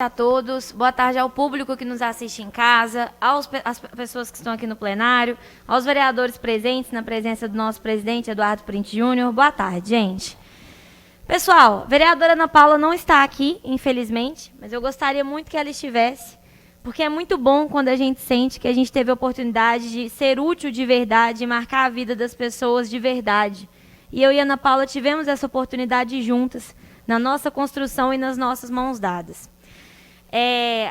A todos, boa tarde ao público que nos assiste em casa, às pessoas que estão aqui no plenário, aos vereadores presentes na presença do nosso presidente Eduardo Prince Júnior. Boa tarde, gente. Pessoal, a vereadora Ana Paula não está aqui, infelizmente, mas eu gostaria muito que ela estivesse, porque é muito bom quando a gente sente que a gente teve a oportunidade de ser útil de verdade e marcar a vida das pessoas de verdade. E eu e a Ana Paula tivemos essa oportunidade juntas, na nossa construção e nas nossas mãos dadas.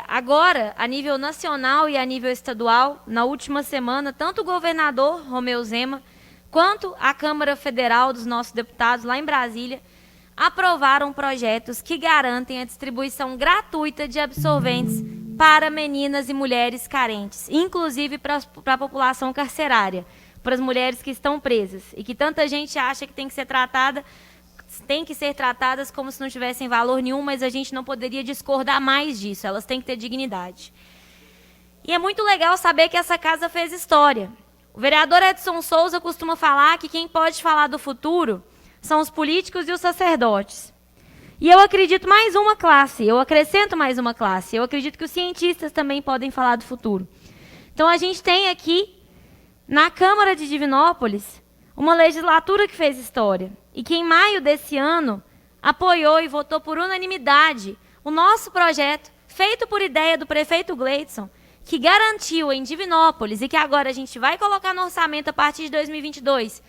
Agora, a nível nacional e a nível estadual, na última semana, tanto o governador Romeu Zema, quanto a Câmara Federal dos nossos deputados lá em Brasília, aprovaram projetos que garantem a distribuição gratuita de absorventes para meninas e mulheres carentes, inclusive para a população carcerária, para as mulheres que estão presas e que tanta gente acha que tem que ser tratadas como se não tivessem valor nenhum, mas a gente não poderia discordar mais disso, elas têm que ter dignidade. E é muito legal saber que essa casa fez história. O vereador Edson Souza costuma falar que quem pode falar do futuro são os políticos e os sacerdotes. E eu acredito mais uma classe, eu acrescento mais uma classe, eu acredito que os cientistas também podem falar do futuro. Então a gente tem aqui, na Câmara de Divinópolis, uma legislatura que fez história e que em maio desse ano apoiou e votou por unanimidade o nosso projeto, feito por ideia do prefeito Gleidson, que garantiu em Divinópolis e que agora a gente vai colocar no orçamento a partir de 2022,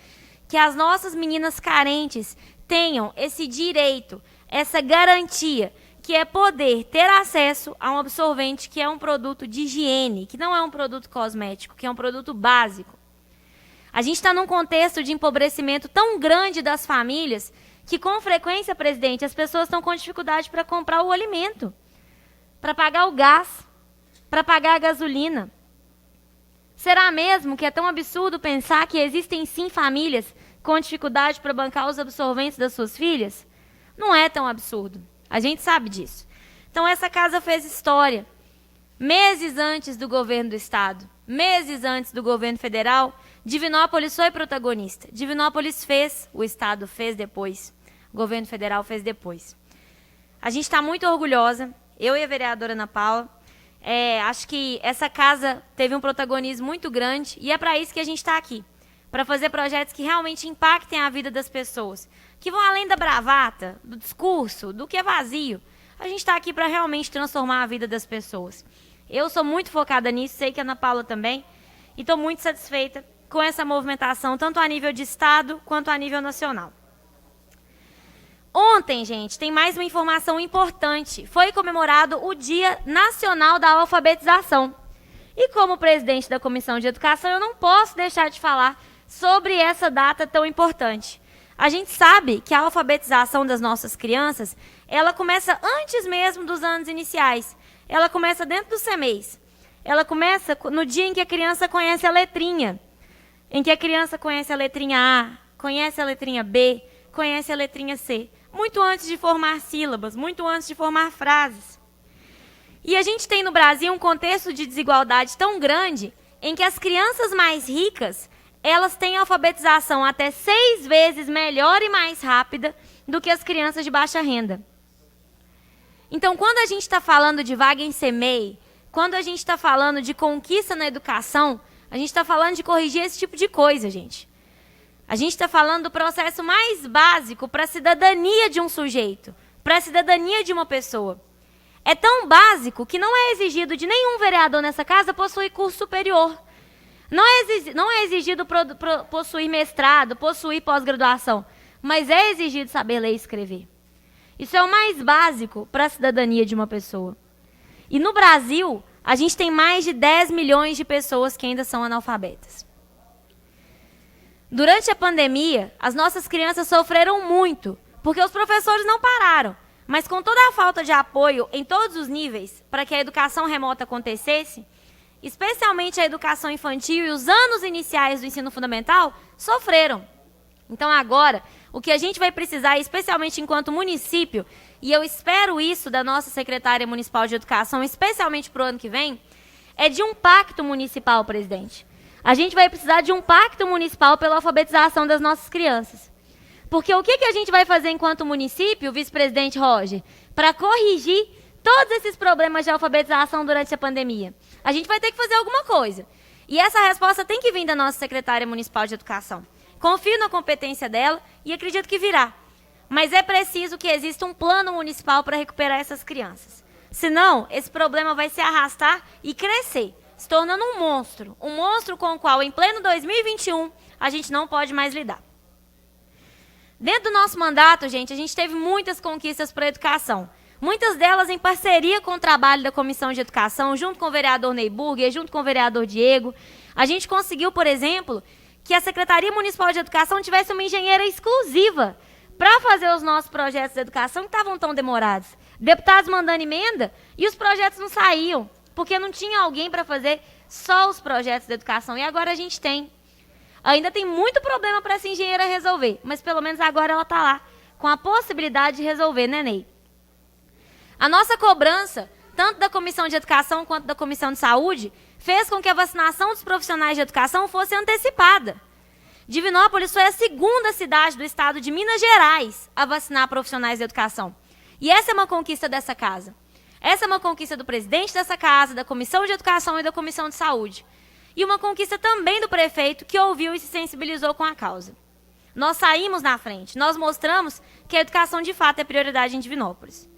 que as nossas meninas carentes tenham esse direito, essa garantia, que é poder ter acesso a um absorvente que é um produto de higiene, que não é um produto cosmético, que é um produto básico. A gente está num contexto de empobrecimento tão grande das famílias que, com frequência, presidente, as pessoas estão com dificuldade para comprar o alimento, para pagar o gás, para pagar a gasolina. Será mesmo que é tão absurdo pensar que existem, sim, famílias com dificuldade para bancar os absorventes das suas filhas? Não é tão absurdo. A gente sabe disso. Então, essa casa fez história. Meses antes do governo do Estado, meses antes do governo federal, Divinópolis foi protagonista. Divinópolis fez, o Estado fez depois, o governo federal fez depois. A gente está muito orgulhosa, eu e a vereadora Ana Paula. Acho que essa casa teve um protagonismo muito grande e é para isso que a gente está aqui, para fazer projetos que realmente impactem a vida das pessoas, que vão além da bravata, do discurso, do que é vazio. A gente está aqui para realmente transformar a vida das pessoas. Eu sou muito focada nisso, sei que a Ana Paula também, e estou muito satisfeita com essa movimentação, tanto a nível de Estado quanto a nível nacional. Ontem, gente, tem mais uma informação importante. Foi comemorado o Dia Nacional da Alfabetização. E como presidente da Comissão de Educação, eu não posso deixar de falar sobre essa data tão importante. A gente sabe que a alfabetização das nossas crianças, ela começa antes mesmo dos anos iniciais. Ela começa dentro do CEMEIS. Ela começa no dia em que a criança conhece a letrinha, em que a criança conhece a letrinha A, conhece a letrinha B, conhece a letrinha C, muito antes de formar sílabas, muito antes de formar frases. E a gente tem no Brasil um contexto de desigualdade tão grande em que as crianças mais ricas, elas têm alfabetização até 6 vezes melhor e mais rápida do que as crianças de baixa renda. Então, quando a gente está falando de vaga em CEMEI, quando a gente está falando de conquista na educação, a gente está falando de corrigir esse tipo de coisa, gente. A gente está falando do processo mais básico para a cidadania de um sujeito, para a cidadania de uma pessoa. É tão básico que não é exigido de nenhum vereador nessa casa possuir curso superior. Não é exigido possuir mestrado, possuir pós-graduação, mas é exigido saber ler e escrever. Isso é o mais básico para a cidadania de uma pessoa. E no Brasil, a gente tem mais de 10 milhões de pessoas que ainda são analfabetas. Durante a pandemia, as nossas crianças sofreram muito, porque os professores não pararam. Mas com toda a falta de apoio em todos os níveis para que a educação remota acontecesse, especialmente a educação infantil e os anos iniciais do ensino fundamental, sofreram. Então agora, o que a gente vai precisar, especialmente enquanto município, e eu espero isso da nossa secretária municipal de educação, especialmente para o ano que vem, é de um pacto municipal, presidente. A gente vai precisar de um pacto municipal pela alfabetização das nossas crianças. Porque o que a gente vai fazer enquanto município, vice-presidente Roger, para corrigir todos esses problemas de alfabetização durante a pandemia? A gente vai ter que fazer alguma coisa. E essa resposta tem que vir da nossa secretária municipal de educação. Confio na competência dela e acredito que virá. Mas é preciso que exista um plano municipal para recuperar essas crianças. Senão, esse problema vai se arrastar e crescer, se tornando um monstro com o qual, em pleno 2021, a gente não pode mais lidar. Dentro do nosso mandato, gente, a gente teve muitas conquistas para a educação. Muitas delas em parceria com o trabalho da Comissão de Educação, junto com o vereador Ney Burger, junto com o vereador Diego. A gente conseguiu, por exemplo, que a Secretaria Municipal de Educação tivesse uma engenheira exclusiva para fazer os nossos projetos de educação que estavam tão demorados. Deputados mandando emenda e os projetos não saíam, porque não tinha alguém para fazer só os projetos de educação. E agora a gente tem. Ainda tem muito problema para essa engenheira resolver, mas pelo menos agora ela está lá, com a possibilidade de resolver, né, Ney? A nossa cobrança, tanto da Comissão de Educação quanto da Comissão de Saúde, fez com que a vacinação dos profissionais de educação fosse antecipada. Divinópolis foi a segunda cidade do estado de Minas Gerais a vacinar profissionais de educação. E essa é uma conquista dessa casa. Essa é uma conquista do presidente dessa casa, da Comissão de Educação e da Comissão de Saúde. E uma conquista também do prefeito, que ouviu e se sensibilizou com a causa. Nós saímos na frente, nós mostramos que a educação de fato é prioridade em Divinópolis.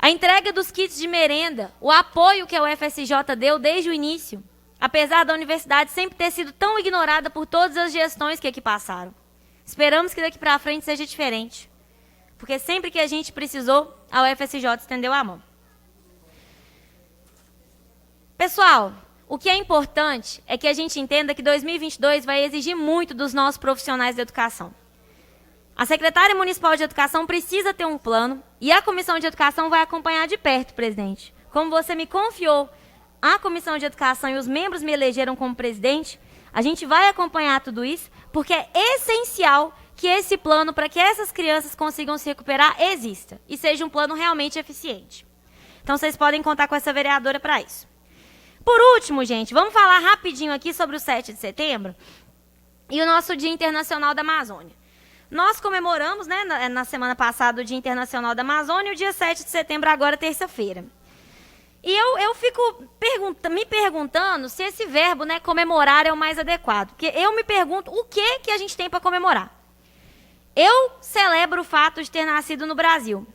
A entrega dos kits de merenda, o apoio que a UFSJ deu desde o início, apesar da universidade sempre ter sido tão ignorada por todas as gestões que aqui passaram. Esperamos que daqui para frente seja diferente, porque sempre que a gente precisou, a UFSJ estendeu a mão. Pessoal, o que é importante é que a gente entenda que 2022 vai exigir muito dos nossos profissionais de educação. A secretária municipal de educação precisa ter um plano e a comissão de educação vai acompanhar de perto, presidente. Como você me confiou, a comissão de educação e os membros me elegeram como presidente, a gente vai acompanhar tudo isso, porque é essencial que esse plano, para que essas crianças consigam se recuperar, exista e seja um plano realmente eficiente. Então, vocês podem contar com essa vereadora para isso. Por último, gente, vamos falar rapidinho aqui sobre o 7 de setembro e o nosso Dia Internacional da Amazônia. Nós comemoramos, né, na semana passada, o Dia Internacional da Amazônia e o dia 7 de setembro, agora, terça-feira. E eu fico me perguntando se esse verbo, né, comemorar, é o mais adequado. Porque eu me pergunto o que a gente tem para comemorar. Eu celebro o fato de ter nascido no Brasil.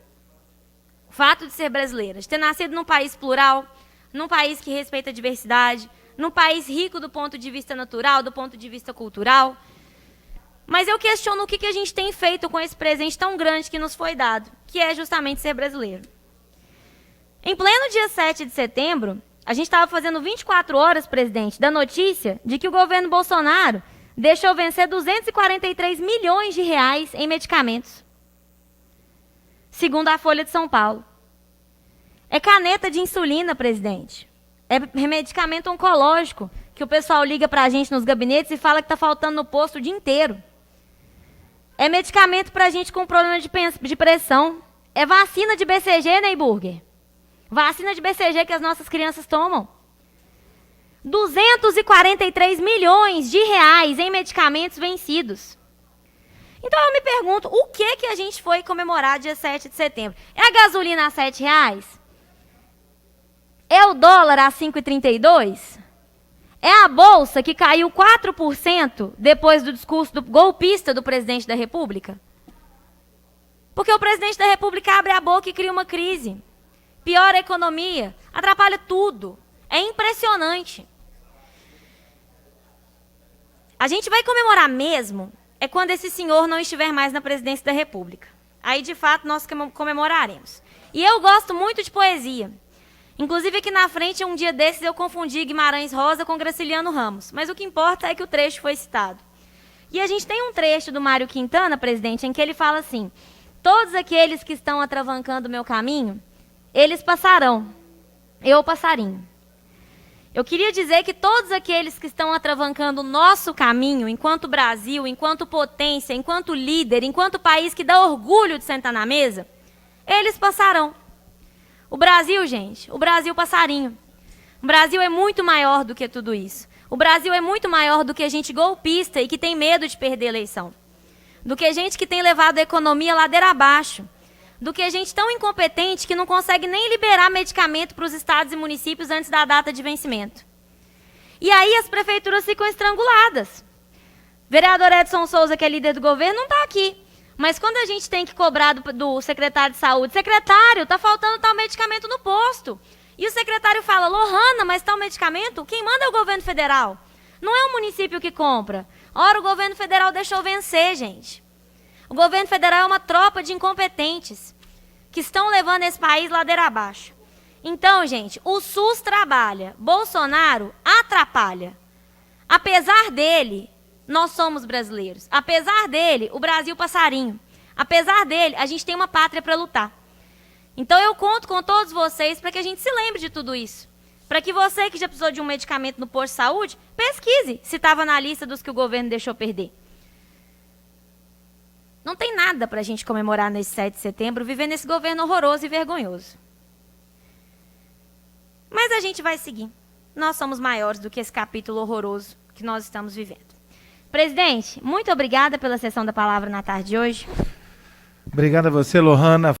O fato de ser brasileira. De ter nascido num país plural, num país que respeita a diversidade, num país rico do ponto de vista natural, do ponto de vista cultural. Mas eu questiono o que a gente tem feito com esse presente tão grande que nos foi dado, que é justamente ser brasileiro. Em pleno dia 7 de setembro, a gente estava fazendo 24 horas, presidente, da notícia de que o governo Bolsonaro deixou vencer 243 milhões de reais em medicamentos, segundo a Folha de São Paulo. É caneta de insulina, presidente. É medicamento oncológico, que o pessoal liga para a gente nos gabinetes e fala que está faltando no posto o dia inteiro. É medicamento para a gente com problema de pressão. É vacina de BCG, Ney Burger. Vacina de BCG que as nossas crianças tomam. 243 milhões de reais em medicamentos vencidos. Então eu me pergunto, o que a gente foi comemorar dia 7 de setembro? É a gasolina a R$7? É o dólar a 5,32? É a bolsa que caiu 4% depois do discurso do golpista do presidente da República? Porque o presidente da República abre a boca e cria uma crise. Piora a economia, atrapalha tudo. É impressionante. A gente vai comemorar mesmo é quando esse senhor não estiver mais na presidência da República. Aí, de fato, nós comemoraremos. E eu gosto muito de poesia. Inclusive, aqui na frente, um dia desses, eu confundi Guimarães Rosa com Graciliano Ramos. Mas o que importa é que o trecho foi citado. E a gente tem um trecho do Mário Quintana, presidente, em que ele fala assim: todos aqueles que estão atravancando o meu caminho, eles passarão, eu passarinho. Eu queria dizer que todos aqueles que estão atravancando o nosso caminho, enquanto Brasil, enquanto potência, enquanto líder, enquanto país que dá orgulho de sentar na mesa, eles passarão. O Brasil, gente, o Brasil passarinho. O Brasil é muito maior do que tudo isso. O Brasil é muito maior do que gente golpista e que tem medo de perder a eleição. Do que gente que tem levado a economia ladeira abaixo. do que gente tão incompetente que não consegue nem liberar medicamento para os estados e municípios antes da data de vencimento. E aí as prefeituras ficam estranguladas. Vereador Edson Souza, que é líder do governo, não está aqui. Mas quando a gente tem que cobrar do secretário de saúde, secretário, está faltando tal medicamento no posto. E o secretário fala, Lohana, mas tal medicamento, quem manda é o governo federal. Não é o município que compra. Ora, o governo federal deixou vencer, gente. O governo federal é uma tropa de incompetentes que estão levando esse país ladeira abaixo. Então, gente, o SUS trabalha, Bolsonaro atrapalha. Apesar dele, nós somos brasileiros. Apesar dele, o Brasil passarinho. Apesar dele, a gente tem uma pátria para lutar. Então eu conto com todos vocês para que a gente se lembre de tudo isso. Para que você que já precisou de um medicamento no posto de saúde, pesquise se estava na lista dos que o governo deixou perder. Não tem nada para a gente comemorar nesse 7 de setembro, vivendo esse governo horroroso e vergonhoso. Mas a gente vai seguir. Nós somos maiores do que esse capítulo horroroso que nós estamos vivendo. Presidente, muito obrigada pela sessão da palavra na tarde de hoje. Obrigado a você, Lohana.